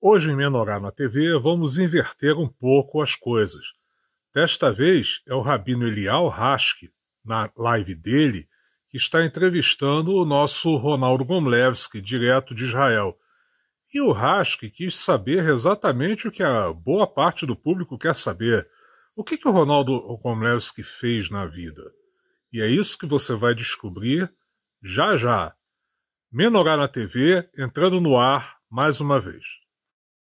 Hoje em Menorá na TV vamos inverter um pouco as coisas. Desta vez é o Rabino Eliyahu Haskell, na live dele, que está entrevistando o nosso Ronaldo Gomlewski, direto de Israel. E o Haskell quis saber exatamente o que a boa parte do público quer saber. O que o Ronaldo Gomlewski fez na vida? E é isso que você vai descobrir já já. Menorá na TV, entrando no ar mais uma vez.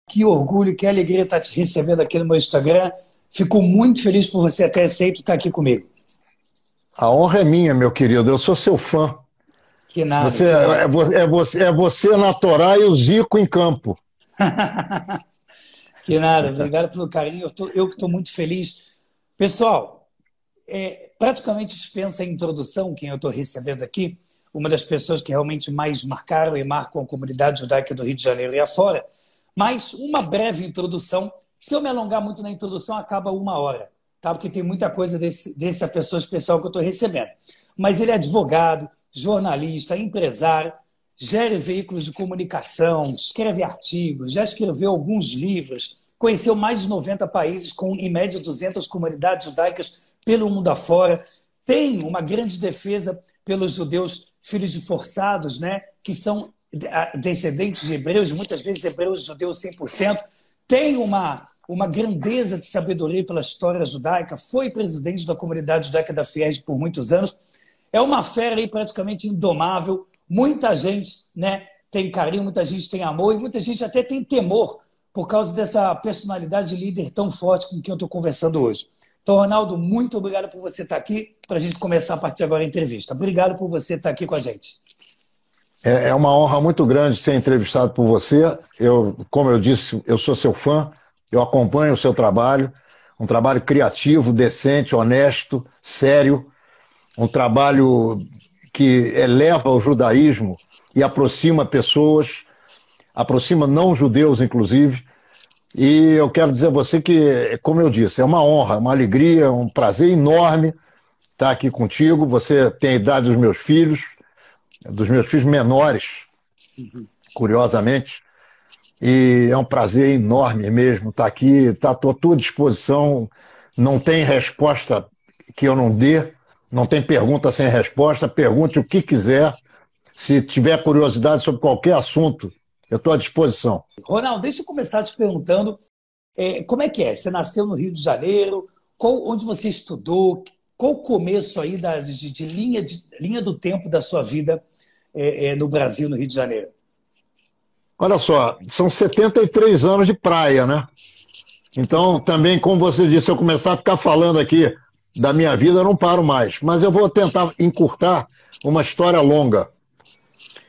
Que orgulho, que alegria estar te recebendo aqui no meu Instagram. Fico muito feliz por você ter aceito estar aqui comigo. A honra é minha, meu querido. Eu sou seu fã. Que nada. Você, é você na Torá e o Zico em campo. Que nada. Obrigado pelo carinho. Eu que estou muito feliz. Pessoal, praticamente dispensa a introdução quem eu estou recebendo aqui. Uma das pessoas que realmente mais marcaram e marcam a comunidade judaica do Rio de Janeiro e afora. Mas uma breve introdução. Se eu me alongar muito na introdução, acaba 1 hora, tá? Porque tem muita coisa dessa pessoa especial que eu estou recebendo. Mas ele é advogado, jornalista, empresário, gera veículos de comunicação, escreve artigos, já escreveu alguns livros, conheceu mais de 90 países com, em média, 200 comunidades judaicas pelo mundo afora, tem uma grande defesa pelos judeus filhos de forçados, né? Que são descendentes de hebreus, muitas vezes hebreus judeus 100%, tem uma grandeza de sabedoria pela história judaica, foi presidente da comunidade judaica da Fiesp por muitos anos, é uma fera aí praticamente indomável, muita gente, né, tem carinho, muita gente tem amor e muita gente até tem temor por causa dessa personalidade de líder tão forte com quem eu estou conversando hoje. Então, Ronaldo, muito obrigado por você estar aqui, para a gente começar a partir de agora a entrevista. Obrigado por você estar aqui com a gente. É uma honra muito grande ser entrevistado por você. Como eu disse, eu sou seu fã, eu acompanho o seu trabalho, um trabalho criativo, decente, honesto, sério, um trabalho que eleva o judaísmo e aproxima pessoas, aproxima não-judeus, inclusive. E eu quero dizer a você que, como eu disse, é uma honra, uma alegria, um prazer enorme estar aqui contigo. Você tem a idade dos meus filhos menores, curiosamente, e é um prazer enorme mesmo estar aqui, estou à tua disposição, não tem resposta que eu não dê, não tem pergunta sem resposta, pergunte o que quiser, se tiver curiosidade sobre qualquer assunto, eu estou à disposição. Ronaldo, deixa eu começar te perguntando, como é que é? Você nasceu no Rio de Janeiro, onde você estudou, qual o começo aí de linha do tempo da sua vida no Brasil, no Rio de Janeiro? Olha só, são 73 anos de praia, né? Então, também, como você disse, se eu começar a ficar falando aqui da minha vida, eu não paro mais. Mas eu vou tentar encurtar uma história longa.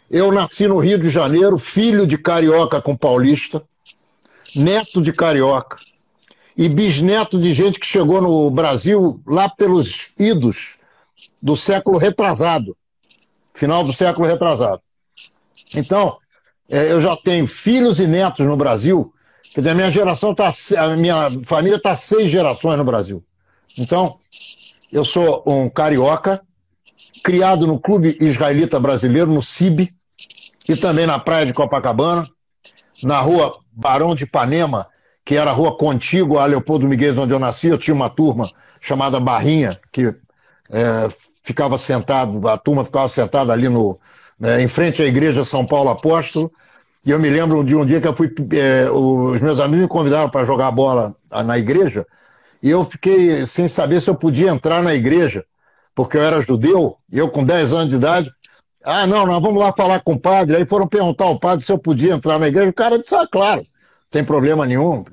Eu nasci no Rio de Janeiro, filho de carioca com paulista, neto de carioca e bisneto de gente que chegou no Brasil lá pelos idos do século retrasado, final do século retrasado. Então, eu já tenho filhos e netos no Brasil, quer dizer, a minha família está 6 gerações no Brasil. Então, eu sou um carioca, criado no Clube Israelita Brasileiro, no CIB, e também na praia de Copacabana, na rua Barão de Ipanema, que era a rua contígua a Leopoldo Miguel, onde eu nasci. Eu tinha uma turma chamada Barrinha, que ficava sentado, a turma ficava sentada ali em frente à igreja São Paulo Apóstolo, e eu me lembro de um dia que eu fui, os meus amigos me convidaram para jogar bola na igreja, e eu fiquei sem saber se eu podia entrar na igreja, porque eu era judeu, e eu com 10 anos de idade, não, nós vamos lá falar com o padre, aí foram perguntar ao padre se eu podia entrar na igreja, o cara disse, claro, não tem problema nenhum,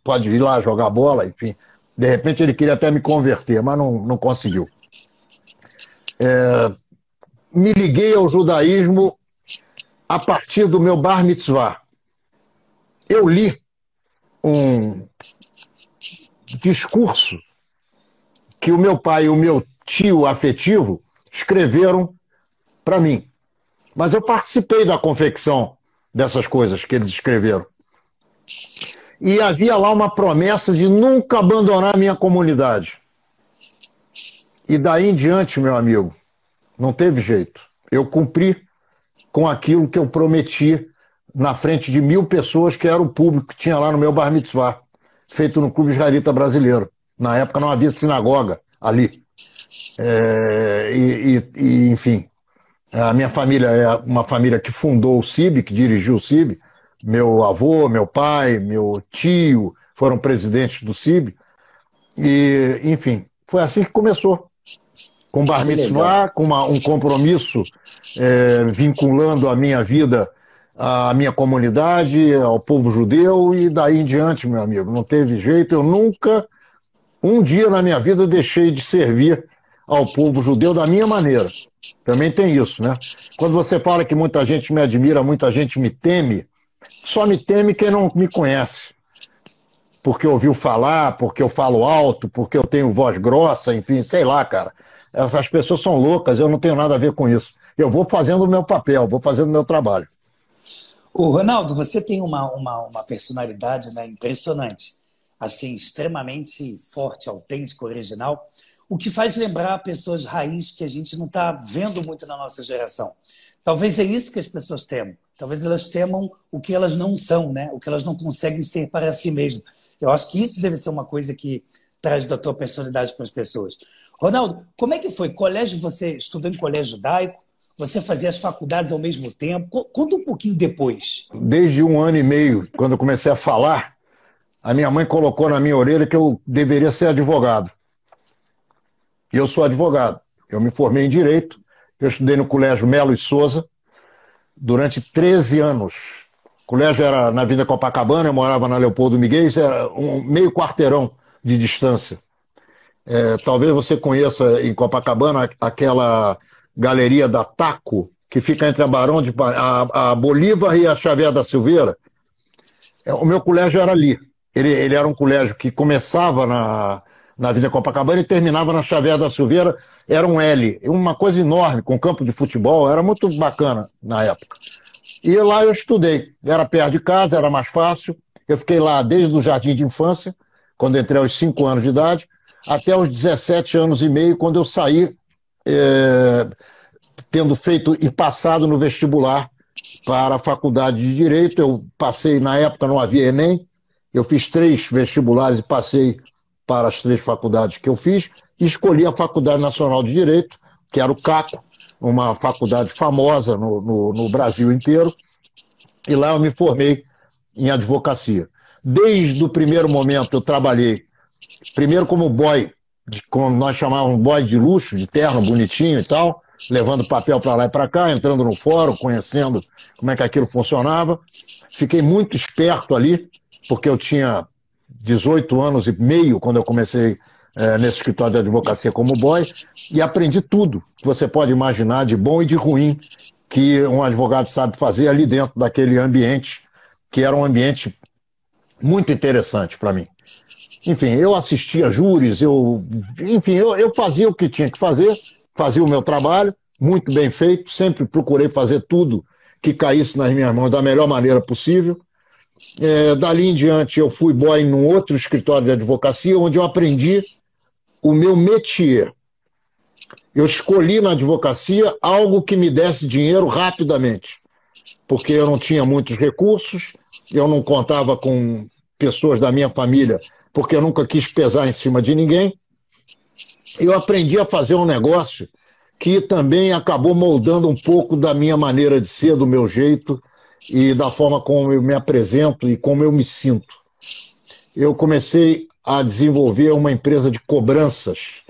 pode ir lá jogar bola, enfim. De repente ele queria até me converter, mas não conseguiu. Me liguei ao judaísmo a partir do meu bar mitzvah. Eu li um discurso que o meu pai e o meu tio afetivo escreveram para mim. Mas eu participei da confecção dessas coisas que eles escreveram. E havia lá uma promessa de nunca abandonar a minha comunidade. E daí em diante, meu amigo, não teve jeito. Eu cumpri com aquilo que eu prometi na frente de 1.000 pessoas, que era o público que tinha lá no meu bar mitzvah, feito no Clube Israelita Brasileiro. Na época não havia sinagoga ali. Enfim, a minha família é uma família que fundou o CIB, que dirigiu o CIB. Meu avô, meu pai, meu tio foram presidentes do CIB. E, enfim, foi assim que começou. Com bar mitzvah, com um compromisso vinculando a minha vida à minha comunidade, ao povo judeu, e daí em diante, meu amigo, não teve jeito. Eu nunca, um dia na minha vida, deixei de servir ao povo judeu da minha maneira. Também tem isso, né? Quando você fala que muita gente me admira, muita gente me teme, só me teme quem não me conhece. Porque ouviu falar, porque eu falo alto, porque eu tenho voz grossa, enfim, sei lá, cara. Essas pessoas são loucas, eu não tenho nada a ver com isso. Eu vou fazendo o meu papel, vou fazendo o meu trabalho. Ô, Ronaldo, você tem uma personalidade, né, impressionante, assim, extremamente forte, autêntica, original, o que faz lembrar pessoas raiz que a gente não está vendo muito na nossa geração. Talvez é isso que as pessoas temam. Talvez elas temam o que elas não são, né? O que elas não conseguem ser para si mesmas. Eu acho que isso deve ser uma coisa que traz da tua personalidade para as pessoas. Ronaldo, como é que foi? Colégio, você estudou em colégio judaico? Você fazia as faculdades ao mesmo tempo? Conta um pouquinho depois. Desde 1 ano e meio, quando eu comecei a falar, a minha mãe colocou na minha orelha que eu deveria ser advogado. E eu sou advogado. Eu me formei em Direito. Eu estudei no Colégio Melo e Souza durante 13 anos. O colégio era na Avenida Copacabana, eu morava na Leopoldo Miguel, era meio quarteirão de distância. Talvez você conheça em Copacabana aquela galeria da Taco, que fica entre a Barão de a Bolívar e a Xavier da Silveira. O meu colégio era ali. Ele era um colégio que começava na Avenida Copacabana e terminava na Xavier da Silveira. Era um L, uma coisa enorme, com campo de futebol, era muito bacana na época. E lá eu estudei. Era perto de casa, era mais fácil. Eu fiquei lá desde o jardim de infância, quando entrei aos 5 anos de idade, até os 17 anos e meio, quando eu saí, tendo feito e passado no vestibular para a faculdade de Direito. Eu passei, na época não havia Enem, eu fiz 3 vestibulares e passei para as 3 faculdades que eu fiz, e escolhi a Faculdade Nacional de Direito, que era o CACO, uma faculdade famosa no Brasil inteiro, e lá eu me formei em advocacia. Desde o primeiro momento eu trabalhei, primeiro como boy, como nós chamávamos boy de luxo, de terno bonitinho e tal, levando papel para lá e para cá, entrando no fórum, conhecendo como é que aquilo funcionava. Fiquei muito esperto ali, porque eu tinha 18 anos e meio quando eu comecei nesse escritório de advocacia como boy, e aprendi tudo que você pode imaginar de bom e de ruim que um advogado sabe fazer ali dentro daquele ambiente, que era um ambiente muito interessante para mim. Enfim, eu assistia júris, eu fazia o que tinha que fazer, fazia o meu trabalho, muito bem feito, sempre procurei fazer tudo que caísse nas minhas mãos da melhor maneira possível. Dali em diante eu fui boy num outro escritório de advocacia, onde eu aprendi o meu métier. Eu escolhi na advocacia algo que me desse dinheiro rapidamente, porque eu não tinha muitos recursos, eu não contava com pessoas da minha família, porque eu nunca quis pesar em cima de ninguém. Eu aprendi a fazer um negócio que também acabou moldando um pouco da minha maneira de ser, do meu jeito e da forma como eu me apresento e como eu me sinto. Eu comecei a desenvolver uma empresa de cobranças,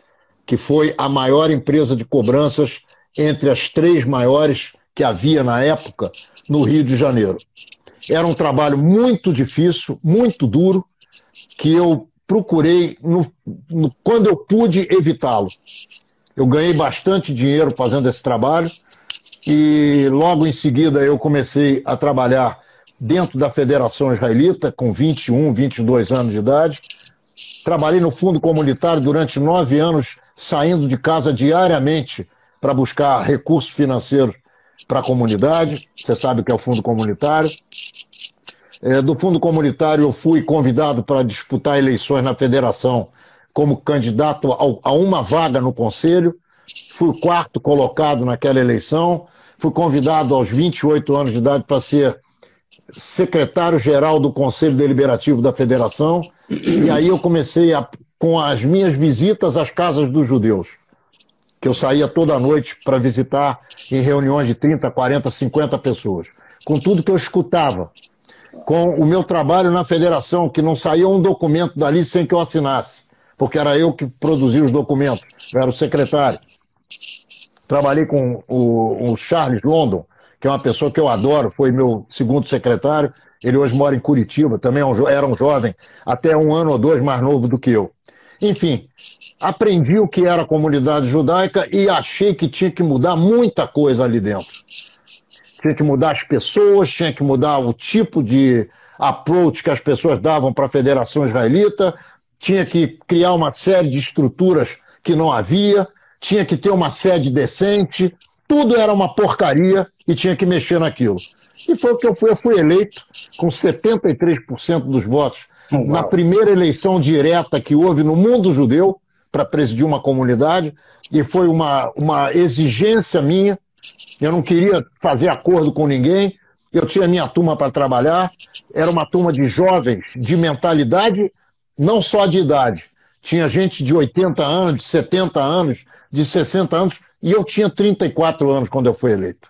que foi a maior empresa de cobranças entre as 3 maiores que havia na época no Rio de Janeiro. Era um trabalho muito difícil, muito duro, que eu procurei, quando eu pude, evitá-lo. Eu ganhei bastante dinheiro fazendo esse trabalho e logo em seguida eu comecei a trabalhar dentro da Federação Israelita com 21, 22 anos de idade. Trabalhei no Fundo Comunitário durante 9 anos, saindo de casa diariamente para buscar recursos financeiros para a comunidade. Você sabe o que é o Fundo Comunitário. Do Fundo Comunitário eu fui convidado para disputar eleições na federação como candidato a uma vaga no conselho. Fui o 4º colocado naquela eleição. Fui convidado aos 28 anos de idade para ser secretário-geral do Conselho Deliberativo da Federação, e aí eu comecei com as minhas visitas às casas dos judeus, que eu saía toda noite para visitar em reuniões de 30, 40, 50 pessoas, com tudo que eu escutava, com o meu trabalho na federação, que não saía um documento dali sem que eu assinasse, porque era eu que produzia os documentos, eu era o secretário. Trabalhei com o Charles London, que é uma pessoa que eu adoro, foi meu segundo secretário, ele hoje mora em Curitiba, também era um jovem, até 1 ano ou 2 mais novo do que eu. Enfim, aprendi o que era a comunidade judaica e achei que tinha que mudar muita coisa ali dentro. Tinha que mudar as pessoas, tinha que mudar o tipo de approach que as pessoas davam para a Federação Israelita, tinha que criar uma série de estruturas que não havia, tinha que ter uma sede decente, tudo era uma porcaria e tinha que mexer naquilo. E foi o que eu fui eleito com 73% dos votos na primeira eleição direta que houve no mundo judeu para presidir uma comunidade, e foi uma exigência minha. Eu não queria fazer acordo com ninguém, eu tinha minha turma para trabalhar, era uma turma de jovens de mentalidade, não só de idade. Tinha gente de 80 anos, de 70 anos, de 60 anos, e eu tinha 34 anos quando eu fui eleito.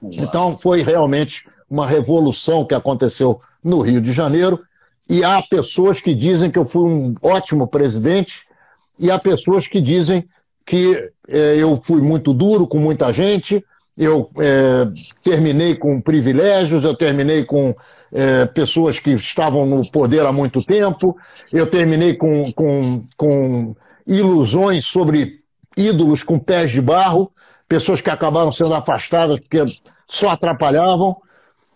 Então foi realmente uma revolução que aconteceu no Rio de Janeiro, e há pessoas que dizem que eu fui um ótimo presidente, e há pessoas que dizem que eu fui muito duro com muita gente, eu terminei com privilégios, eu terminei com pessoas que estavam no poder há muito tempo, eu terminei com ilusões sobre ídolos com pés de barro, pessoas que acabaram sendo afastadas porque só atrapalhavam,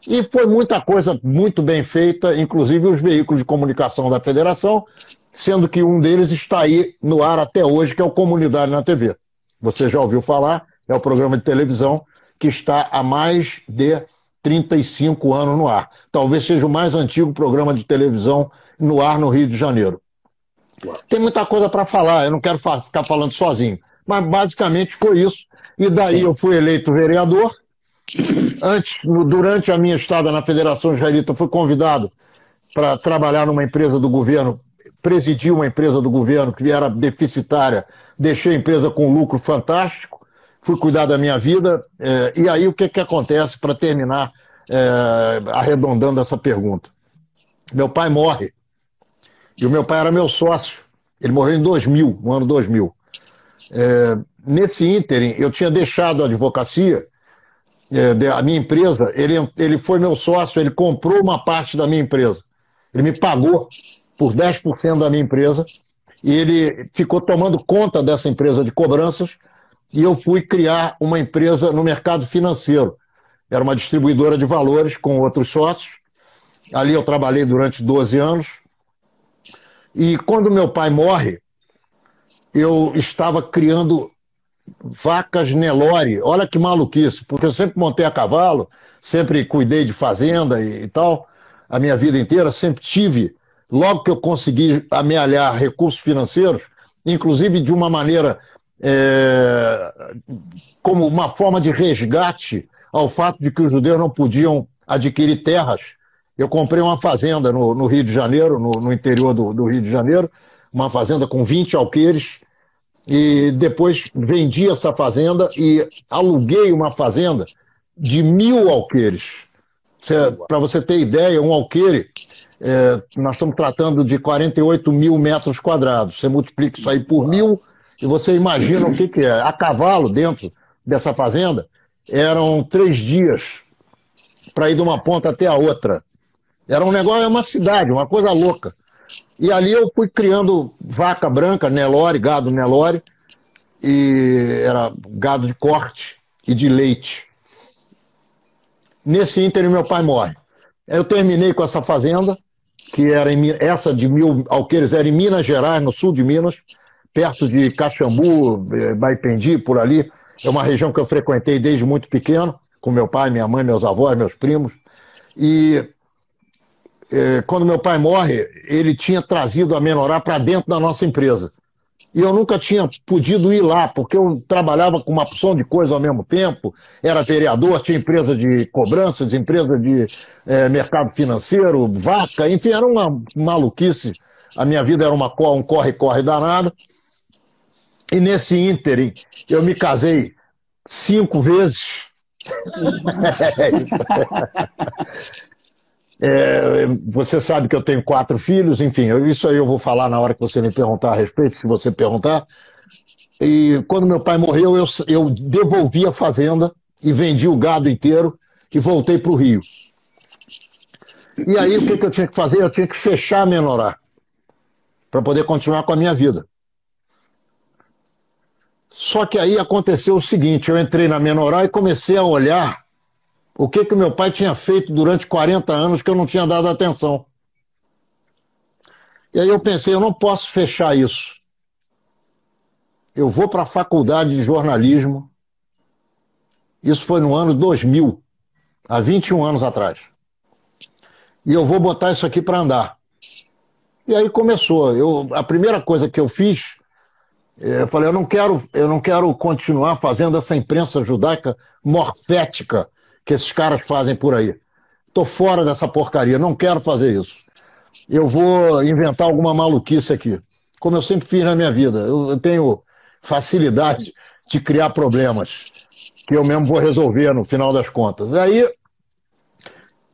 e foi muita coisa muito bem feita, inclusive os veículos de comunicação da federação, sendo que um deles está aí no ar até hoje, que é o Comunidade na TV. Você já ouviu falar, é o programa de televisão que está há mais de 35 anos no ar. Talvez seja o mais antigo programa de televisão no ar no Rio de Janeiro. Tem muita coisa para falar, eu não quero ficar falando sozinho, mas basicamente foi isso. E daí eu fui eleito vereador. Durante a minha estada na Federação Israelita, fui convidado para trabalhar numa empresa do governo, presidi uma empresa do governo que era deficitária, deixei a empresa com lucro fantástico, fui cuidar da minha vida, e aí o que acontece para terminar arredondando essa pergunta? Meu pai morre, e o meu pai era meu sócio, ele morreu em 2000, no ano 2000. Nesse ínterim, eu tinha deixado a advocacia, a minha empresa, ele foi meu sócio, ele comprou uma parte da minha empresa, ele me pagou por 10% da minha empresa, e ele ficou tomando conta dessa empresa de cobranças, e eu fui criar uma empresa no mercado financeiro. Era uma distribuidora de valores com outros sócios. Ali eu trabalhei durante 12 anos. E quando meu pai morre, eu estava criando vacas Nelore. Olha que maluquice, porque eu sempre montei a cavalo, sempre cuidei de fazenda e tal, a minha vida inteira, sempre tive. Logo que eu consegui amealhar recursos financeiros, inclusive de uma maneira como uma forma de resgate ao fato de que os judeus não podiam adquirir terras, eu comprei uma fazenda no Rio de Janeiro, no interior do Rio de Janeiro, uma fazenda com 20 alqueires, e depois vendi essa fazenda e aluguei uma fazenda de 1.000 alqueires. Para você ter ideia, um alqueire, nós estamos tratando de 48 mil metros quadrados. Você multiplica isso aí por 1.000 e você imagina o que é. A cavalo dentro dessa fazenda eram 3 dias para ir de uma ponta até a outra. Era um negócio, é uma cidade, uma coisa louca. E ali eu fui criando vaca branca, Nelore, gado Nelore, e era gado de corte e de leite. Nesse ínterim, meu pai morre. Eu terminei com essa fazenda, que era essa de 1.000 alqueires era em Minas Gerais, no sul de Minas, perto de Caxambu, Baipendi, por ali. É uma região que eu frequentei desde muito pequeno, com meu pai, minha mãe, meus avós, meus primos. E quando meu pai morre, ele tinha trazido a Menorá para dentro da nossa empresa. e eu nunca tinha podido ir lá, porque eu trabalhava com uma opção de coisa ao mesmo tempo, era vereador, tinha empresa de cobranças, empresa de mercado financeiro, vaca, enfim, era uma maluquice. A minha vida era um corre-corre danado. E nesse ínterim, eu me casei 5 vezes. Você sabe que eu tenho 4 filhos, enfim, isso aí eu vou falar na hora que você me perguntar a respeito, se você perguntar. E quando meu pai morreu, eu devolvi a fazenda e vendi o gado inteiro e voltei para o Rio. E aí, o que eu tinha que fazer? Eu tinha que fechar a Menorá para poder continuar com a minha vida. Só que aí aconteceu o seguinte, eu entrei na Menorá e comecei a olhar o que meu pai tinha feito durante 40 anos que eu não tinha dado atenção. E aí eu pensei, eu não posso fechar isso. Eu vou para a faculdade de jornalismo. Isso foi no ano 2000, há 21 anos atrás. E eu vou botar isso aqui para andar. E aí começou. A primeira coisa que eu fiz, eu falei, eu não quero continuar fazendo essa imprensa judaica morfética que esses caras fazem por aí. Estou fora dessa porcaria, não quero fazer isso. Eu vou inventar alguma maluquice aqui, como eu sempre fiz na minha vida. Eu tenho facilidade de criar problemas que eu mesmo vou resolver no final das contas. Aí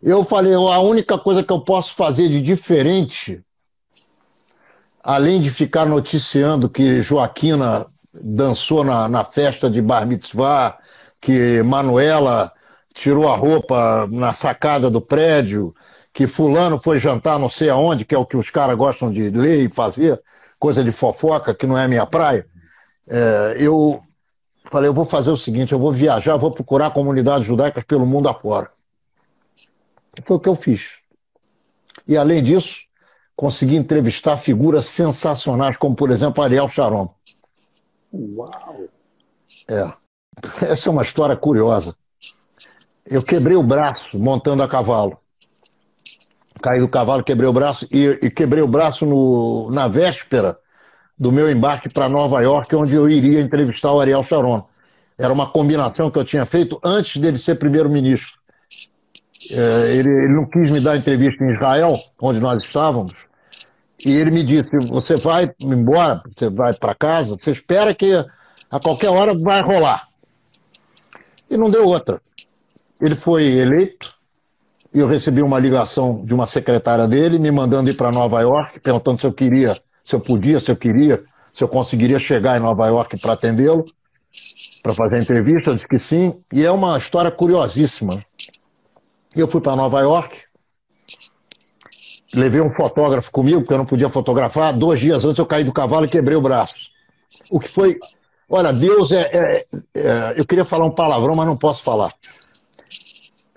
eu falei, a única coisa que eu posso fazer de diferente, além de ficar noticiando que Joaquina dançou na festa de Bar Mitzvah, que Manuela tirou a roupa na sacada do prédio, que fulano foi jantar não sei aonde, que é o que os caras gostam de ler e fazer, coisa de fofoca, que não é minha praia, eu falei, eu vou fazer o seguinte, eu vou viajar, vou procurar comunidades judaicas pelo mundo afora. E foi o que eu fiz. E além disso, consegui entrevistar figuras sensacionais, como, por exemplo, Ariel Sharon. Uau! Essa é uma história curiosa. Eu quebrei o braço montando a cavalo. Caí do cavalo, quebrei o braço, e quebrei o braço na véspera do meu embarque para Nova York, onde eu iria entrevistar o Ariel Sharon. Era uma combinação que eu tinha feito antes dele ser primeiro-ministro. Ele não quis me dar entrevista em Israel, onde nós estávamos, e ele me disse, você vai embora, você vai para casa, você espera que a qualquer hora vai rolar. E não deu outra. Ele foi eleito, e eu recebi uma ligação de uma secretária dele, me mandando ir para Nova York, perguntando se eu queria, se eu podia, se eu queria, se eu conseguiria chegar em Nova York para atendê-lo, para fazer a entrevista. Eu disse que sim, e é uma história curiosíssima. Eu fui para Nova York, levei um fotógrafo comigo, porque eu não podia fotografar. 2 dias antes eu caí do cavalo e quebrei o braço. O que foi... Olha, Deus eu queria falar um palavrão, mas não posso falar.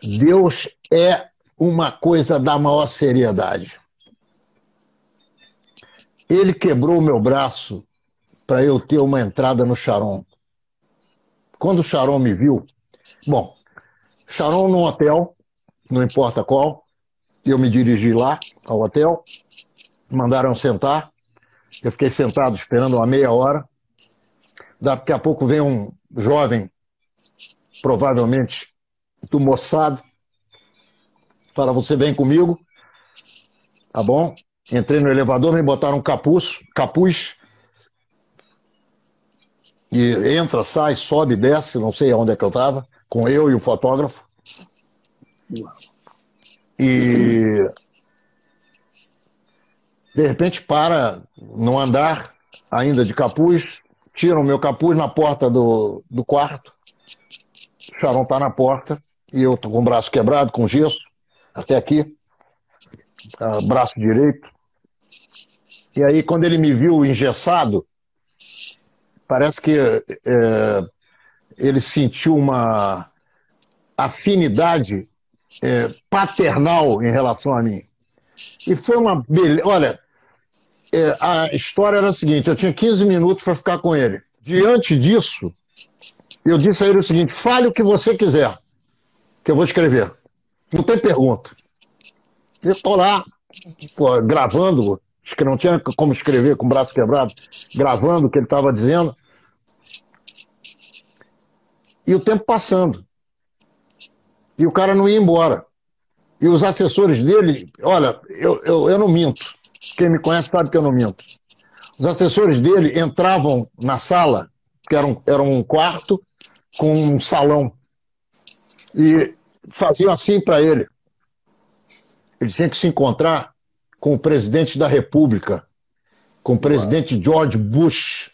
Deus é uma coisa da maior seriedade. Ele quebrou o meu braço para eu ter uma entrada no Sharon. Quando o Sharon me viu... Bom, Sharon num hotel, não importa qual, eu me dirigi lá ao hotel, mandaram sentar, eu fiquei sentado esperando uma meia hora, daqui a pouco vem um jovem, provavelmente do Mossad, fala, você vem comigo, tá bom? Entrei no elevador, me botaram um capuz, e entra, sai, sobe, desce, não sei onde é que eu estava, com eu e o fotógrafo. E de repente para no andar ainda de capuz, tiram o meu capuz na porta do quarto. O Sharon está na porta e eu tô com o braço quebrado, com gesso, até aqui, braço direito. E aí quando ele me viu engessado, parece que ele sentiu uma afinidade paternal em relação a mim. E foi uma beleza. Olha, a história era a seguinte, eu tinha 15 minutos para ficar com ele. Diante disso, eu disse a ele o seguinte, fale o que você quiser, que eu vou escrever. Não tem pergunta. Eu estou lá, gravando, que não tinha como escrever com o braço quebrado, gravando o que ele estava dizendo. E o tempo passando. E o cara não ia embora. E os assessores dele, olha, eu não minto. Quem me conhece sabe que eu não minto. Os assessores dele entravam na sala, que era um quarto com um salão, e faziam assim para ele. Ele tinha que se encontrar com o presidente da República, com o presidente George Bush.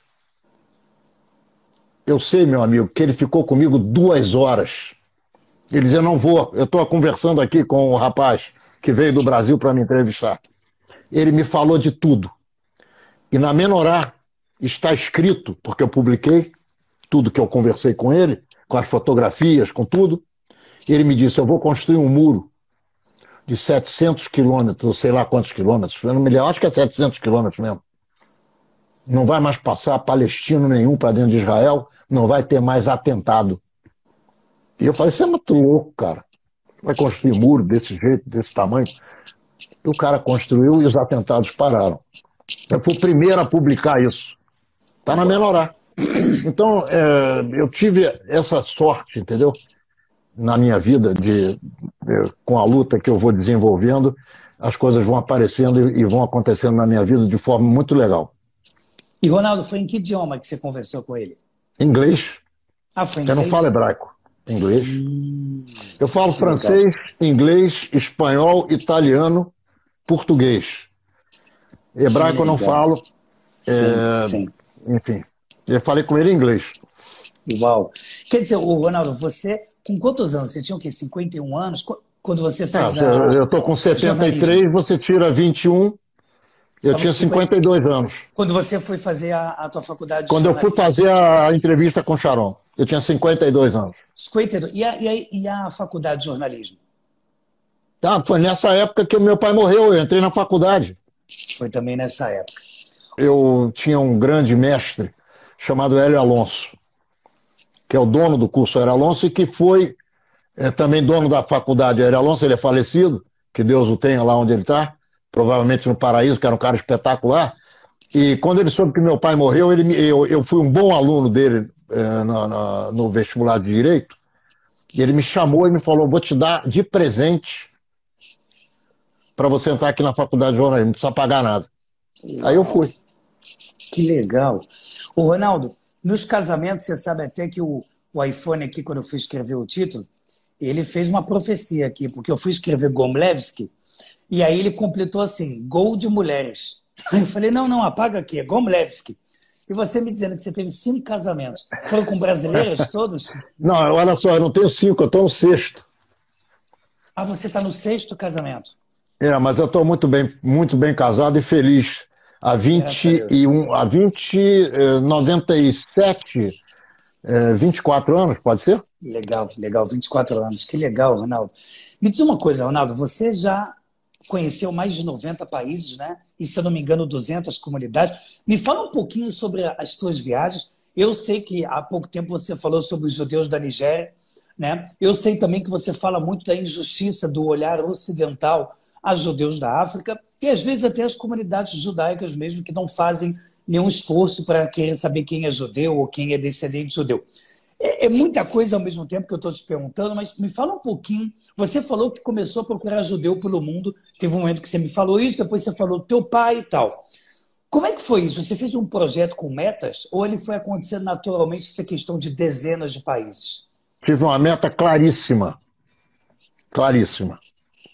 Eu sei, meu amigo, que ele ficou comigo 2 horas. Ele dizia, não vou, eu estou conversando aqui com o rapaz que veio do Brasil para me entrevistar. Ele me falou de tudo. E na Menorá está escrito, porque eu publiquei tudo que eu conversei com ele, com as fotografias, com tudo. Ele me disse, eu vou construir um muro de 700 quilômetros, sei lá quantos quilômetros, eu não me lembro, acho que é 700 quilômetros mesmo. Não vai mais passar palestino nenhum para dentro de Israel, não vai ter mais atentado. E eu falei, você é muito louco, cara. Vai construir muro desse jeito, desse tamanho. E o cara construiu e os atentados pararam. Eu fui o primeiro a publicar isso. Está na Menorá. Então, eu tive essa sorte, entendeu? Na minha vida, com a luta que eu vou desenvolvendo, as coisas vão aparecendo e vão acontecendo na minha vida de forma muito legal. E, Ronaldo, foi em que idioma que você conversou com ele? Inglês. Ah, foi em inglês? Eu não falo hebraico. Inglês. Eu falo francês, inglês, espanhol, italiano, português. Hebraico eu não falo. Sim. Enfim, eu falei com ele em inglês. Uau. Quer dizer, Ronaldo, você, com quantos anos? Você tinha o quê? 51 anos? Quando você fez eu estou com 73, você tira 21, eu tinha 52 anos. Quando você foi fazer a tua faculdade de Quando eu fui fazer a entrevista com o Sharon, eu tinha 52 anos. 52. E a faculdade de jornalismo? Foi nessa época que meu pai morreu, eu entrei na faculdade. Foi também nessa época. Eu tinha um grande mestre chamado Hélio Alonso, que é o dono do curso Hélio Alonso e que foi também dono da faculdade Hélio Alonso. Ele é falecido, que Deus o tenha lá onde ele está, provavelmente no Paraíso, que era um cara espetacular. E quando ele soube que meu pai morreu, eu fui um bom aluno dele no vestibular de Direito, e ele me chamou e me falou, vou te dar de presente para você entrar aqui na faculdade de jornalismo, não precisa pagar nada. Aí eu fui. Que legal. Ô, Ronaldo, nos casamentos, você sabe até que o iPhone aqui, quando eu fui escrever o título, ele fez uma profecia aqui, porque eu fui escrever Gomlewski, e aí ele completou assim, gol de mulheres. Aí eu falei, não, apaga aqui, é Gomlewski. E você me dizendo que você teve 5 casamentos. Foram com brasileiras todos? Não, olha só, eu não tenho 5, eu estou no 6º. Ah, você está no 6º casamento? Mas eu estou muito bem casado e feliz. Há 97, 24 anos, pode ser? Legal, 24 anos. Que legal, Ronaldo. Me diz uma coisa, Ronaldo, você já conheceu mais de 90 países, né? E, se eu não me engano, 200 comunidades. Me fala um pouquinho sobre as tuas viagens. Eu sei que há pouco tempo você falou sobre os judeus da Nigéria, né? Eu sei também que você fala muito da injustiça do olhar ocidental a judeus da África e, às vezes, até as comunidades judaicas mesmo, que não fazem nenhum esforço para querer saber quem é judeu ou quem é descendente de judeu. É muita coisa ao mesmo tempo que eu estou te perguntando, mas me fala um pouquinho. Você falou que começou a procurar judeu pelo mundo. Teve um momento que você me falou isso, depois você falou do teu pai e tal. Como é que foi isso? Você fez um projeto com metas ou ele foi acontecendo naturalmente essa questão de dezenas de países? Tive uma meta claríssima. Claríssima.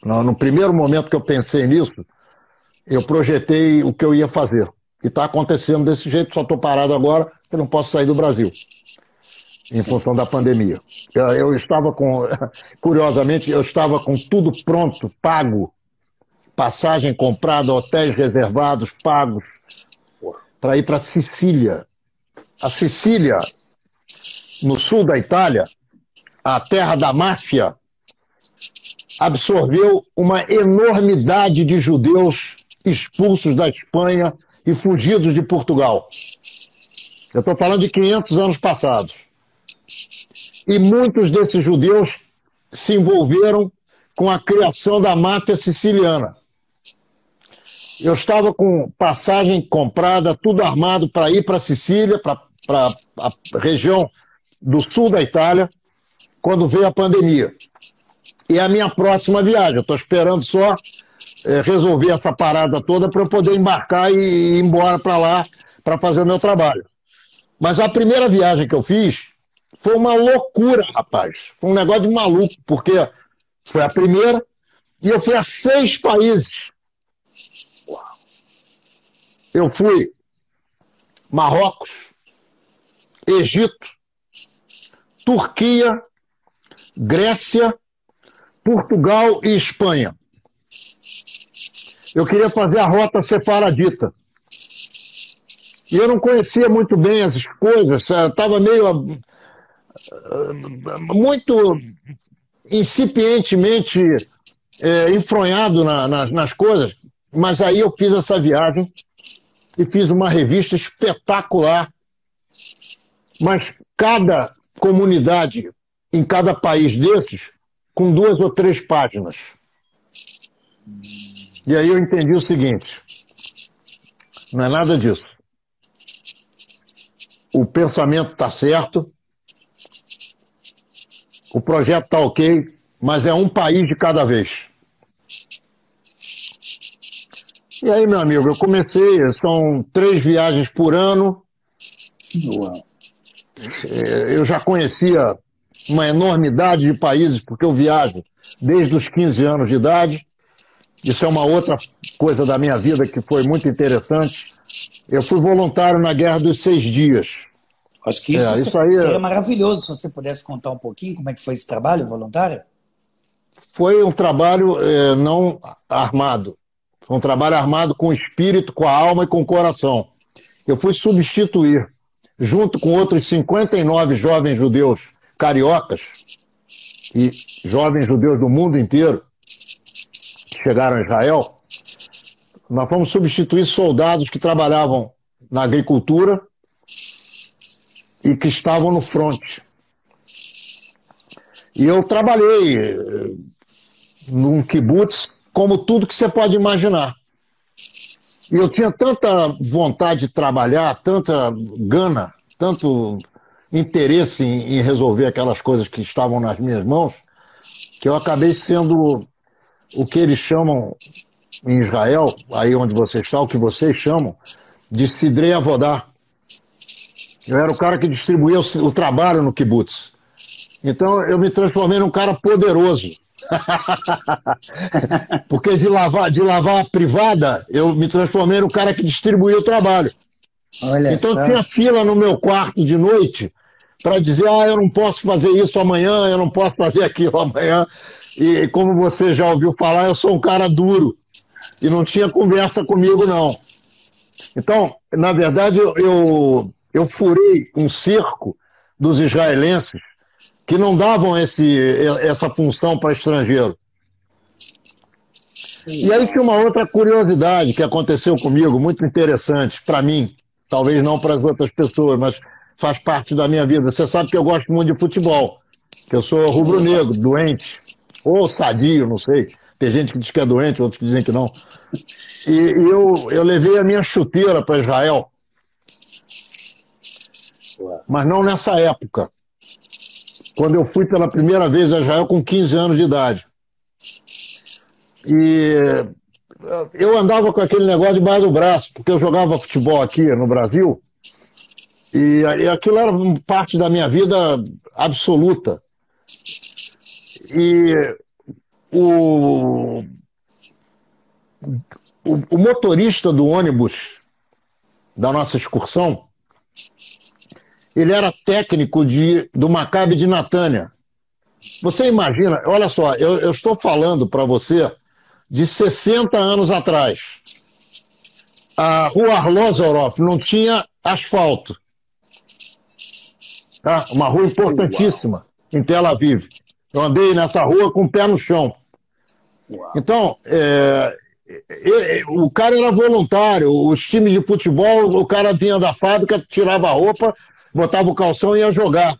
No primeiro momento que eu pensei nisso, eu projetei o que eu ia fazer. E está acontecendo desse jeito, só estou parado agora, porque não posso sair do Brasil, em função da pandemia. Eu estava curiosamente, eu estava com tudo pronto, pago, passagem comprada, hotéis reservados, pagos, para ir para Sicília. A Sicília, no sul da Itália, a terra da máfia, absorveu uma enormidade de judeus expulsos da Espanha e fugidos de Portugal. Eu estou falando de 500 anos passados. E muitos desses judeus se envolveram com a criação da máfia siciliana. Eu estava com passagem comprada, tudo armado para ir para Sicília, para a região do sul da Itália, quando veio a pandemia. E a minha próxima viagem, eu estou esperando só resolver essa parada toda para eu poder embarcar e ir embora para lá para fazer o meu trabalho. Mas a primeira viagem que eu fiz foi uma loucura, rapaz. Foi um negócio de maluco, porque foi a primeira e eu fui a 6 países. Eu fui Marrocos, Egito, Turquia, Grécia, Portugal e Espanha. Eu queria fazer a rota sefaradita. E eu não conhecia muito bem as coisas, estava meio... muito incipientemente enfronhado nas coisas, mas aí eu fiz essa viagem e fiz uma revista espetacular. Mas cada comunidade em cada país desses com 2 ou 3 páginas. E aí eu entendi o seguinte: não é nada disso. O pensamento está certo, o projeto está ok, mas é um país de cada vez. E aí, meu amigo, eu comecei, são 3 viagens por ano. Uau. Eu já conhecia uma enormidade de países, porque eu viajo desde os 15 anos de idade. Isso é uma outra coisa da minha vida que foi muito interessante. Eu fui voluntário na Guerra dos 6 Dias. Acho que isso seria maravilhoso se você pudesse contar um pouquinho como é que foi esse trabalho voluntário. Foi um trabalho não armado. Foi um trabalho armado com o espírito, com a alma e com o coração. Eu fui substituir, junto com outros 59 jovens judeus cariocas e jovens judeus do mundo inteiro que chegaram a Israel, nós fomos substituir soldados que trabalhavam na agricultura e que estavam no fronte. E eu trabalhei num kibutz como tudo que você pode imaginar. E eu tinha tanta vontade de trabalhar, tanta gana, tanto interesse em resolver aquelas coisas que estavam nas minhas mãos, que eu acabei sendo o que eles chamam em Israel, aí onde você está, o que vocês chamam de Sidrei Avodá. Eu era o cara que distribuía o trabalho no kibutz. Então eu me transformei num cara poderoso. Porque de lavar a privada, eu me transformei no cara que distribuía o trabalho. Olha então só. tinha fila no meu quarto de noite para dizer, eu não posso fazer isso amanhã, eu não posso fazer aquilo amanhã. E como você já ouviu falar, eu sou um cara duro. E não tinha conversa comigo, não. Então, na verdade, eu furei um cerco dos israelenses que não davam essa função para estrangeiro. E aí tinha uma outra curiosidade que aconteceu comigo, muito interessante, para mim, talvez não para as outras pessoas, mas faz parte da minha vida. Você sabe que eu gosto muito de futebol, que eu sou rubro-negro, doente, ou sadio, não sei. Tem gente que diz que é doente, outros que dizem que não. E eu levei a minha chuteira para Israel, mas não nessa época. Quando eu fui pela primeira vez a Israel com 15 anos de idade. E eu andava com aquele negócio debaixo do braço, porque eu jogava futebol aqui no Brasil, e aquilo era parte da minha vida absoluta. E o motorista do ônibus da nossa excursão, ele era técnico do Maccabi de Natânia. Você imagina, olha só, eu estou falando para você de 60 anos atrás. A rua Arlozorov não tinha asfalto. Tá? Uma rua importantíssima em Tel Aviv. Eu andei nessa rua com o pé no chão. Então, o cara era voluntário, os times de futebol, o cara vinha da fábrica, tirava a roupa, botava o calção e ia jogar.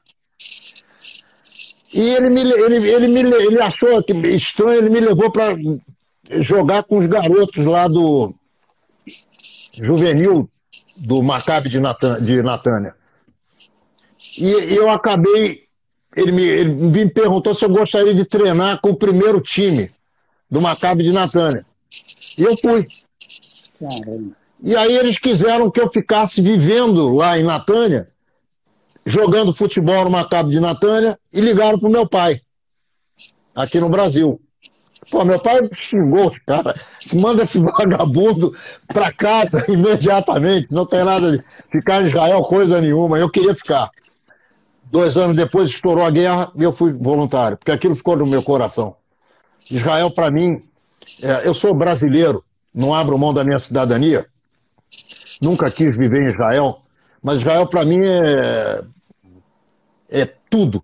E ele achou que estranho, ele me levou para jogar com os garotos lá do juvenil do Maccabi de Natânia. E eu acabei... Ele me perguntou se eu gostaria de treinar com o primeiro time do Maccabi de Natânia. E eu fui. Caramba. E aí eles quiseram que eu ficasse vivendo lá em Natânia, jogando futebol no Maccabi de Natânia, e ligaram pro meu pai, aqui no Brasil. Pô, meu pai xingou os caras, manda esse vagabundo pra casa imediatamente, não tem nada de ficar em Israel, coisa nenhuma, eu queria ficar. 2 anos depois estourou a guerra e eu fui voluntário, porque aquilo ficou no meu coração. Israel, para mim, eu sou brasileiro, não abro mão da minha cidadania, nunca quis viver em Israel, mas Israel, para mim, é tudo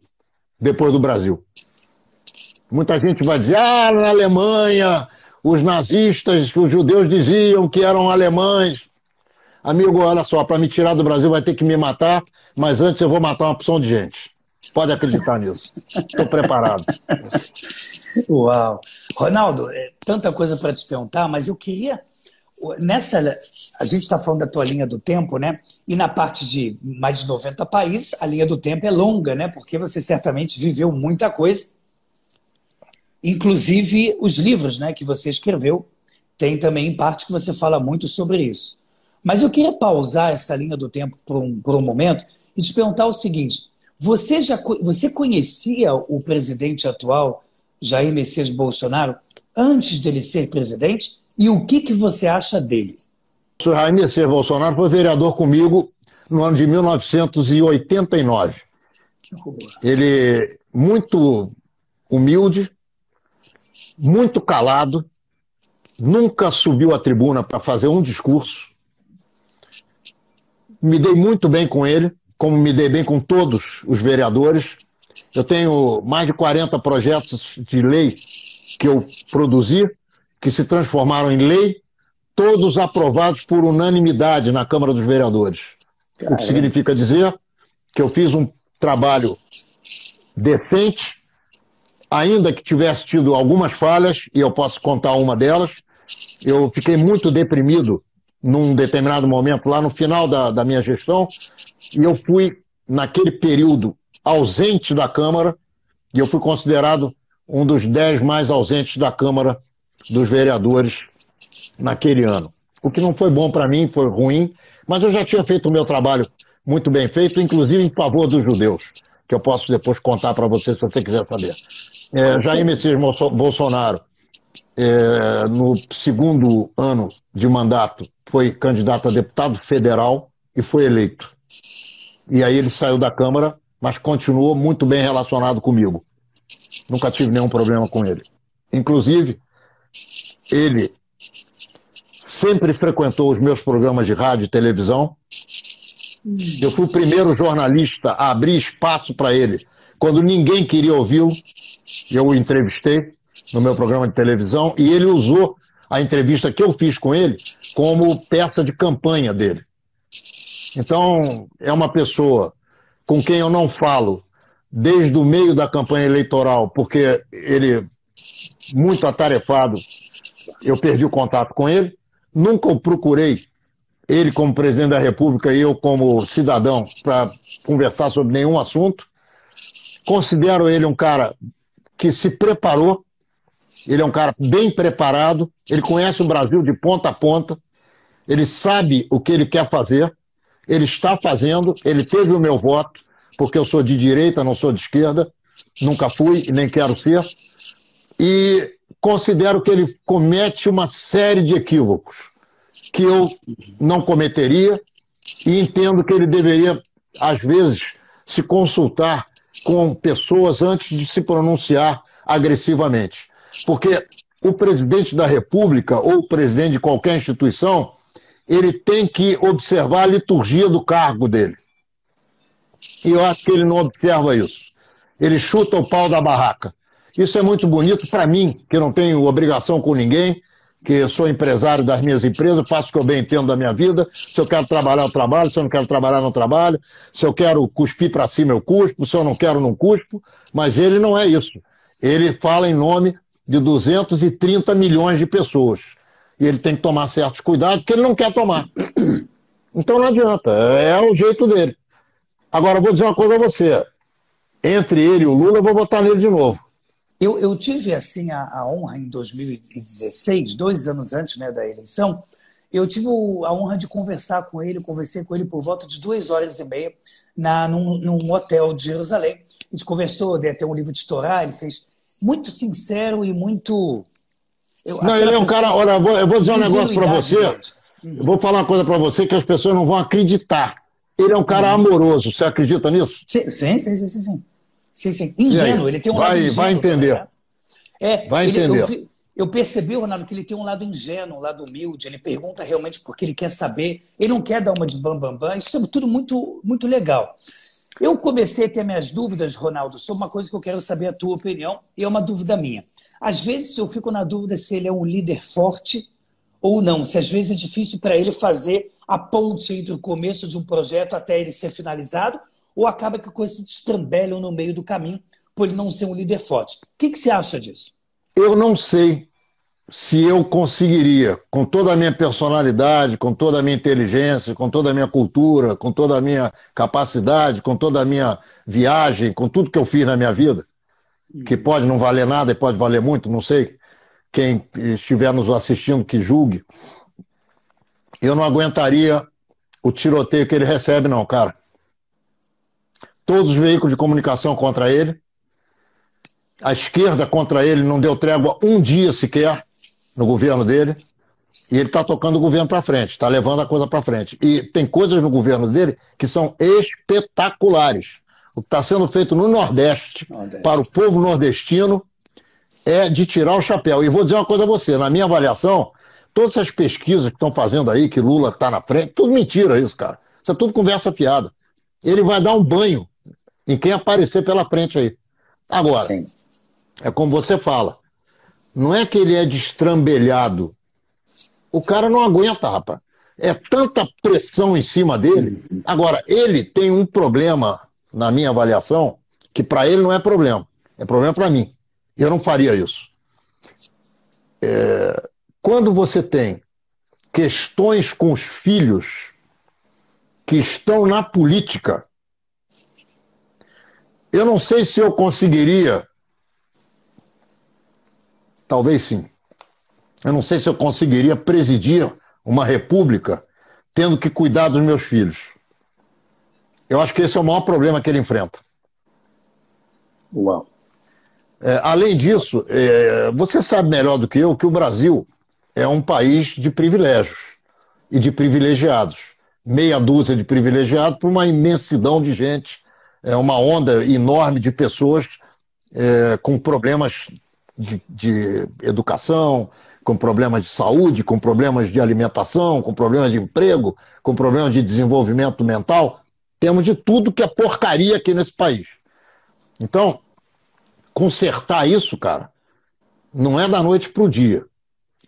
depois do Brasil. Muita gente vai dizer, na Alemanha, os nazistas, os judeus diziam que eram alemães. Amigo, olha só, para me tirar do Brasil vai ter que me matar, mas antes eu vou matar uma opção de gente. Pode acreditar nisso. Estou preparado. Uau! Ronaldo, tanta coisa para te perguntar, mas eu queria... A gente está falando da tua linha do tempo, né? E na parte de mais de 90 países, a linha do tempo é longa, né? Porque você certamente viveu muita coisa. Inclusive os livros, né, que você escreveu, tem também parte que você fala muito sobre isso. Mas eu queria pausar essa linha do tempo por um momento e te perguntar o seguinte: você conhecia o presidente atual, Jair Messias Bolsonaro, antes dele ser presidente? E o que você acha dele? O Jair Messias Bolsonaro foi vereador comigo no ano de 1989. Que horror. Ele muito humilde, muito calado, nunca subiu à tribuna para fazer um discurso. Me dei muito bem com ele, como me dei bem com todos os vereadores. Eu tenho mais de 40 projetos de lei que eu produzi, que se transformaram em lei, todos aprovados por unanimidade na Câmara dos Vereadores. Caramba. O que significa dizer que eu fiz um trabalho decente, ainda que tivesse tido algumas falhas, e eu posso contar uma delas. Eu fiquei muito deprimido num determinado momento, lá no final da minha gestão, e eu fui, naquele período, ausente da Câmara, e eu fui considerado um dos 10 mais ausentes da Câmara dos Vereadores naquele ano. O que não foi bom para mim, foi ruim, mas eu já tinha feito o meu trabalho muito bem feito, inclusive em favor dos judeus, que eu posso depois contar para você, se você quiser saber. Jair Messias Bolsonaro, no segundo ano de mandato, foi candidato a deputado federal e foi eleito. E aí ele saiu da Câmara, mas continuou muito bem relacionado comigo. Nunca tive nenhum problema com ele. Inclusive, ele sempre frequentou os meus programas de rádio e televisão. Eu fui o primeiro jornalista a abrir espaço para ele. Quando ninguém queria ouvi-lo, eu o entrevistei no meu programa de televisão e ele usou a entrevista que eu fiz com ele como peça de campanha dele. Então, é uma pessoa com quem eu não falo desde o meio da campanha eleitoral, porque ele, muito atarefado, eu perdi o contato com ele. Nunca o procurei, ele como presidente da República e eu como cidadão, para conversar sobre nenhum assunto. Considero ele um cara que se preparou, ele é um cara bem preparado, ele conhece o Brasil de ponta a ponta, ele sabe o que ele quer fazer, ele está fazendo, ele teve o meu voto, porque eu sou de direita, não sou de esquerda, nunca fui e nem quero ser, e considero que ele comete uma série de equívocos que eu não cometeria e entendo que ele deveria, às vezes, se consultar com pessoas antes de se pronunciar agressivamente. Porque o presidente da República ou o presidente de qualquer instituição, ele tem que observar a liturgia do cargo dele. E eu acho que ele não observa isso. Ele chuta o pau da barraca. Isso é muito bonito para mim, que não tenho obrigação com ninguém, que sou empresário das minhas empresas, faço o que eu bem entendo da minha vida. Se eu quero trabalhar, eu trabalho. Se eu não quero trabalhar, não trabalho. Se eu quero cuspir para cima, eu cuspo. Se eu não quero, não cuspo. Mas ele não é isso. Ele fala em nome de 230 milhões de pessoas. e ele tem que tomar certos cuidados que ele não quer tomar. Então não adianta, é o jeito dele. Agora, eu vou dizer uma coisa a você. Entre ele e o Lula, eu vou votar nele de novo. Eu tive assim a honra em 2016, 2 anos antes, né, da eleição, eu tive a honra de conversar com ele, conversei com ele por volta de 2 horas e meia num hotel de Jerusalém. A gente conversou, deu até um livro de Torá, ele fez muito sincero e muito... Não, ele é um cara... Olha, eu vou dizer um negócio para você, eu vou falar uma coisa para você que as pessoas não vão acreditar. Ele é um cara amoroso, você acredita nisso? Sim. Sim. Ingênuo, ele tem um lado ingênuo. Vai entender. Vai entender. Eu percebi, Ronaldo, que ele tem um lado ingênuo, um lado humilde. Ele pergunta realmente porque ele quer saber. Ele não quer dar uma de bam. Isso é tudo muito, muito legal. Eu comecei a ter minhas dúvidas, Ronaldo, sobre uma coisa que eu quero saber a tua opinião, e é uma dúvida minha. Às vezes eu fico na dúvida se ele é um líder forte ou não, se às vezes é difícil para ele fazer a ponte entre o começo de um projeto até ele ser finalizado, ou acaba que coisas se destrambelham no meio do caminho por ele não ser um líder forte. O que você acha disso? Eu não sei se eu conseguiria, com toda a minha personalidade, com toda a minha inteligência, com toda a minha cultura, com toda a minha capacidade, com toda a minha viagem, com tudo que eu fiz na minha vida, que pode não valer nada e pode valer muito, não sei, quem estiver nos assistindo que julgue, eu não aguentaria o tiroteio que ele recebe, não, cara. Todos os veículos de comunicação contra ele, a esquerda contra ele não deu trégua um dia sequer no governo dele, e ele está tocando o governo para frente, está levando a coisa para frente. E tem coisas no governo dele que são espetaculares. O que está sendo feito no Nordeste, para o povo nordestino, é de tirar o chapéu. E vou dizer uma coisa a você, na minha avaliação, todas essas pesquisas que estão fazendo aí, que Lula está na frente, tudo mentira isso, cara. Isso é tudo conversa fiada. Ele vai dar um banho em quem aparecer pela frente aí. Agora, sim, é como você fala, não é que ele é destrambelhado. O cara não aguenta, rapaz. É tanta pressão em cima dele. Agora, ele tem um problema, na minha avaliação, que para ele não é problema. É problema para mim. Eu não faria isso. Quando você tem questões com os filhos que estão na política, eu não sei se eu conseguiria, talvez sim, eu não sei se eu conseguiria presidir uma república tendo que cuidar dos meus filhos. Eu acho que esse é o maior problema que ele enfrenta. Uau. Além disso, você sabe melhor do que eu que o Brasil é um país de privilégios e de privilegiados. Meia dúzia de privilegiados para uma imensidão de gente, uma onda enorme de pessoas com problemas de educação, com problemas de saúde, com problemas de alimentação, com problemas de emprego, com problemas de desenvolvimento mental. Temos de tudo que é porcaria aqui nesse país. Então, consertar isso, cara, não é da noite para o dia.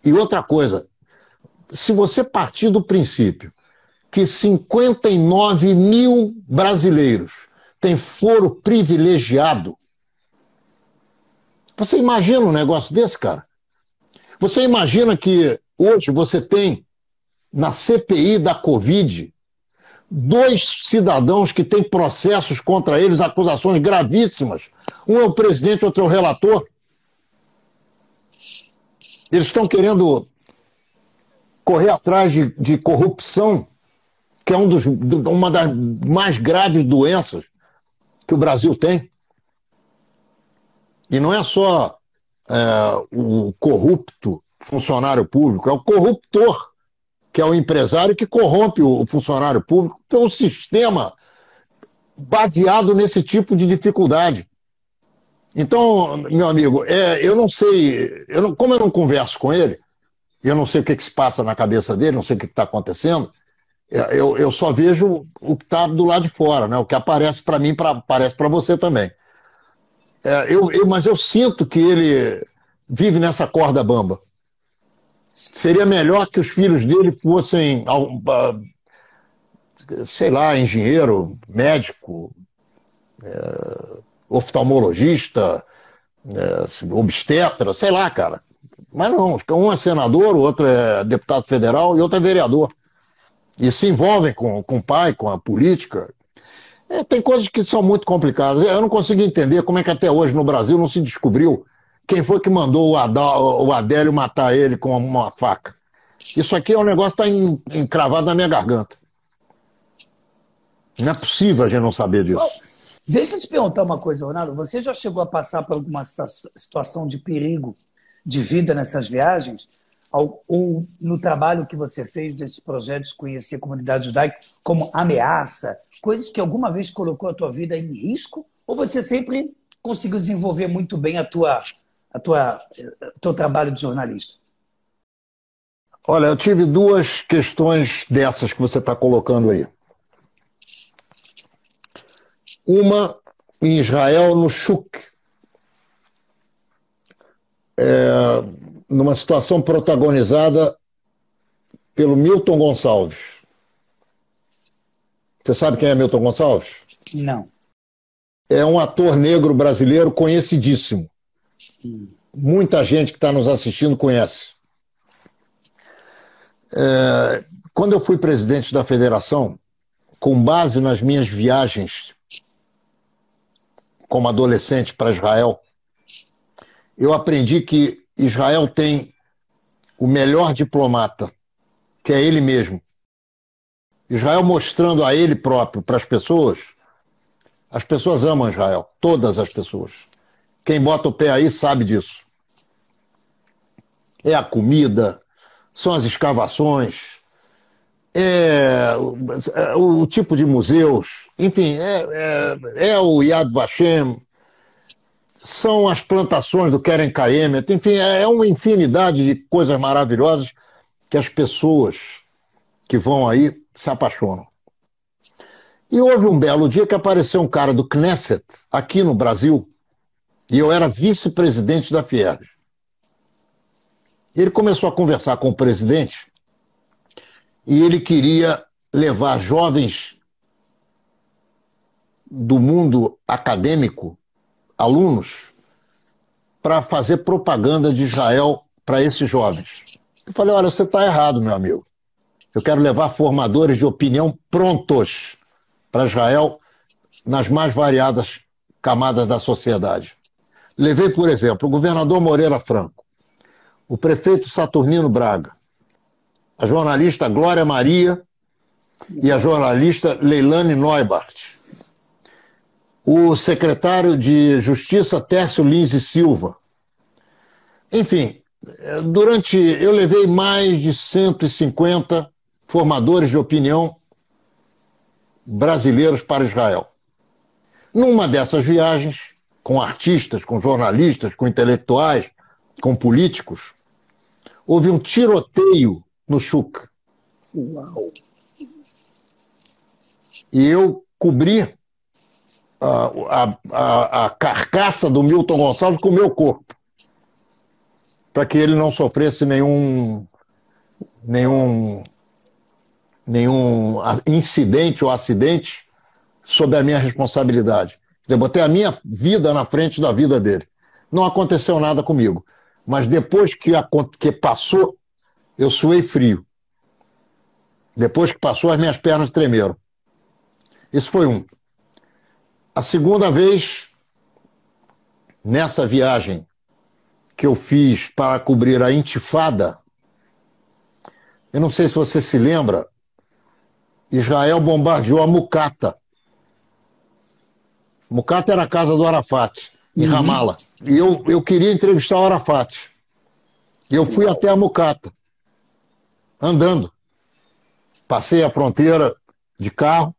E outra coisa, se você partir do princípio que 59 mil brasileiros têm foro privilegiado, você imagina um negócio desse, cara? Você imagina que hoje você tem, na CPI da Covid, 2 cidadãos que têm processos contra eles, acusações gravíssimas. Um é o presidente, outro é o relator. Eles estão querendo correr atrás de corrupção, que é uma das mais graves doenças que o Brasil tem. E não é só o corrupto funcionário público, é o corruptor, que é o empresário que corrompe o funcionário público, que é um sistema baseado nesse tipo de dificuldade. Então, meu amigo, eu não sei, como eu não converso com ele, eu não sei o que se passa na cabeça dele, não sei o que está acontecendo, eu só vejo o que está do lado de fora, né? O que aparece para mim, aparece para você também. Mas eu sinto que ele vive nessa corda bamba. Seria melhor que os filhos dele fossem, sei lá, engenheiro, médico, oftalmologista, obstetra, sei lá, cara. Mas não, um é senador, o outro é deputado federal e outro é vereador. E se envolvem com o pai, com a política. Tem coisas que são muito complicadas. Eu não consigo entender como é que até hoje no Brasil não se descobriu quem foi que mandou o Adélio matar ele com uma faca. Isso aqui é um negócio que está encravado na minha garganta. Não é possível a gente não saber disso. Deixa eu te perguntar uma coisa, Ronaldo. Você já chegou a passar por alguma situação de perigo de vida nessas viagens? Ou no trabalho que você fez desses projetos, conhecer a comunidade judaica como ameaça? Coisas que alguma vez colocou a tua vida em risco? Ou você sempre conseguiu desenvolver muito bem teu trabalho de jornalista? Olha, eu tive duas questões dessas que você está colocando aí. Uma em Israel, no Shuk, numa situação protagonizada pelo Milton Gonçalves. Você sabe quem é Milton Gonçalves? Não. É um ator negro brasileiro conhecidíssimo. Muita gente que está nos assistindo conhece. Quando eu fui presidente da federação, com base nas minhas viagens como adolescente para Israel, eu aprendi que Israel tem o melhor diplomata, que é ele mesmo. Israel mostrando a ele próprio para as pessoas amam Israel, todas as pessoas. Quem bota o pé aí sabe disso. É a comida, são as escavações, o tipo de museus, enfim, é o Yad Vashem, são as plantações do Keren Kayemet, enfim, é uma infinidade de coisas maravilhosas que as pessoas que vão aí se apaixonam. E houve um belo dia que apareceu um cara do Knesset, aqui no Brasil, e eu era vice-presidente da Fierj. Ele começou a conversar com o presidente e ele queria levar jovens do mundo acadêmico, alunos, para fazer propaganda de Israel para esses jovens. Eu falei, olha, você está errado, meu amigo. Eu quero levar formadores de opinião prontos para Israel nas mais variadas camadas da sociedade. Levei, por exemplo, o governador Moreira Franco, o prefeito Saturnino Braga, a jornalista Glória Maria e a jornalista Leilane Neubart, o secretário de Justiça Tércio Lins e Silva. Enfim, eu levei mais de 150 formadores de opinião brasileiros para Israel. Numa dessas viagens, com artistas, com jornalistas, com intelectuais, com políticos, houve um tiroteio no Shuk. Uau. E eu cobri a carcaça do Milton Gonçalves com o meu corpo, para que ele não sofresse nenhum incidente ou acidente sob a minha responsabilidade. Eu botei a minha vida na frente da vida dele. Não aconteceu nada comigo, mas depois que passou, eu suei frio. Depois que passou, as minhas pernas tremeram. Isso foi um. A segunda vez, nessa viagem que eu fiz para cobrir a Intifada, eu não sei se você se lembra, Israel bombardeou a Mucata. Mucata era a casa do Arafat, em Ramallah. E eu queria entrevistar o Arafat. E eu fui até a Mucata, andando. Passei a fronteira de carro,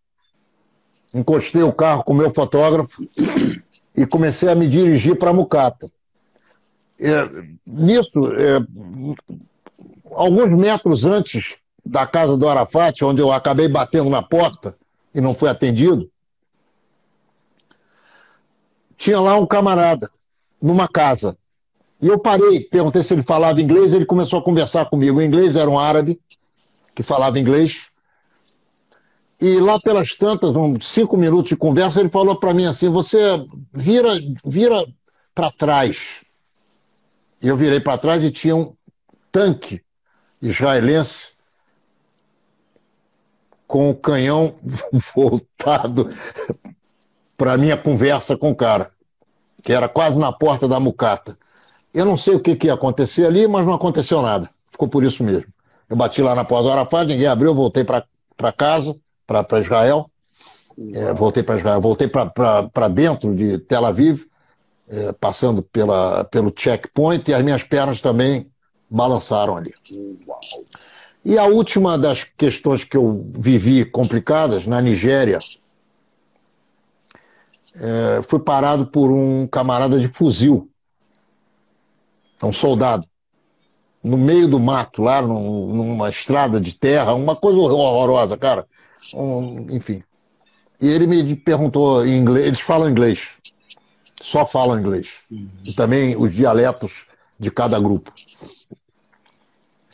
encostei o carro com o meu fotógrafo e comecei a me dirigir para Mucata. Nisso, alguns metros antes da casa do Arafat, onde eu acabei batendo na porta e não fui atendido, tinha lá um camarada, numa casa. E eu parei, perguntei se ele falava inglês, ele começou a conversar comigo. O inglês era um árabe, que falava inglês. E lá pelas tantas, uns 5 minutos de conversa, ele falou para mim assim, você vira para trás. E eu virei para trás e tinha um tanque israelense com o canhão voltado para a minha conversa com o cara, que era quase na porta da mucata. Eu não sei o que ia acontecer ali, mas não aconteceu nada. Ficou por isso mesmo. Eu bati lá na porta do Arafat, ninguém abriu, eu voltei para casa, para Israel. Voltei para Israel, voltei para dentro de Tel Aviv, passando pelo checkpoint, e as minhas pernas também balançaram ali. Uau. E a última das questões que eu vivi complicadas, na Nigéria, fui parado por um camarada de fuzil, um soldado, no meio do mato, lá numa estrada de terra, uma coisa horrorosa, cara. Enfim. E ele me perguntou em inglês, eles falam inglês, só falam inglês. E também os dialetos de cada grupo.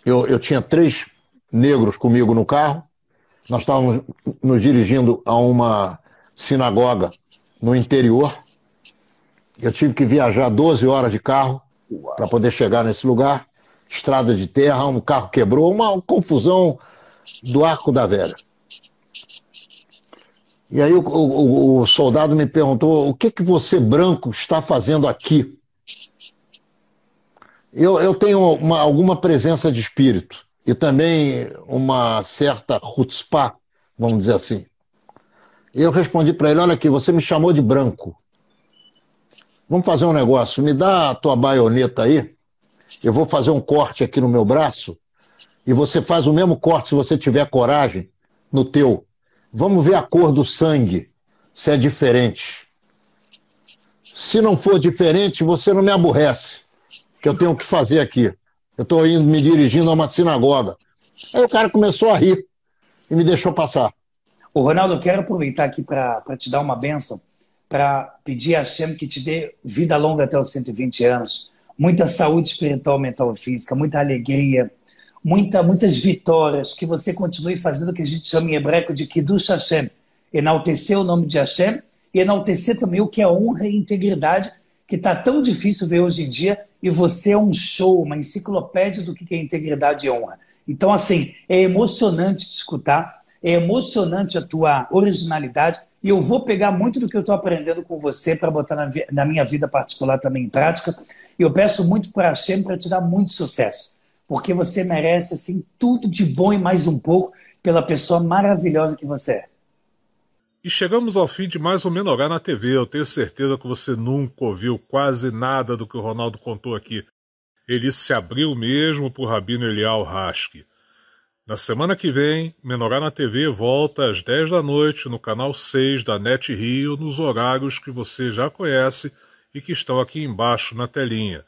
Eu tinha 3 negros comigo no carro, nós estávamos nos dirigindo a uma sinagoga no interior. Eu tive que viajar 12 horas de carro para poder chegar nesse lugar. Estrada de terra, um carro quebrou, uma confusão do arco da velha. E aí o soldado me perguntou: o que você, branco, está fazendo aqui? Eu tenho alguma presença de espírito e também uma certa chutzpah, vamos dizer assim. E eu respondi para ele: olha aqui, você me chamou de branco. Vamos fazer um negócio, me dá a tua baioneta aí, eu vou fazer um corte aqui no meu braço e você faz o mesmo corte, se você tiver coragem, no teu. Vamos ver a cor do sangue, se é diferente. Se não for diferente, você não me aborrece, que eu tenho o que fazer aqui. Eu estou me dirigindo a uma sinagoga. Aí o cara começou a rir e me deixou passar. Ô, Ronaldo, eu quero aproveitar aqui para te dar uma bênção, para pedir a Hashem que te dê vida longa até os 120 anos, muita saúde espiritual, mental e física, muita alegria, muitas vitórias, que você continue fazendo o que a gente chama em hebraico de Kiddush Hashem, enaltecer o nome de Hashem e enaltecer também o que é honra e integridade, que está tão difícil ver hoje em dia, e você é um show, uma enciclopédia do que é integridade e honra. Então, assim, é emocionante te escutar, é emocionante a tua originalidade, e eu vou pegar muito do que eu estou aprendendo com você para botar na minha vida particular também em prática, e eu peço muito para a Hashem para te dar muito sucesso, porque você merece assim, tudo de bom e mais um pouco pela pessoa maravilhosa que você é. E chegamos ao fim de mais um Menorá na TV. Eu tenho certeza que você nunca ouviu quase nada do que o Ronaldo contou aqui. Ele se abriu mesmo para o Rabino Eliyahu Haskell. Na semana que vem, Menorá na TV volta às 10 da noite no canal 6 da NET Rio, nos horários que você já conhece e que estão aqui embaixo na telinha.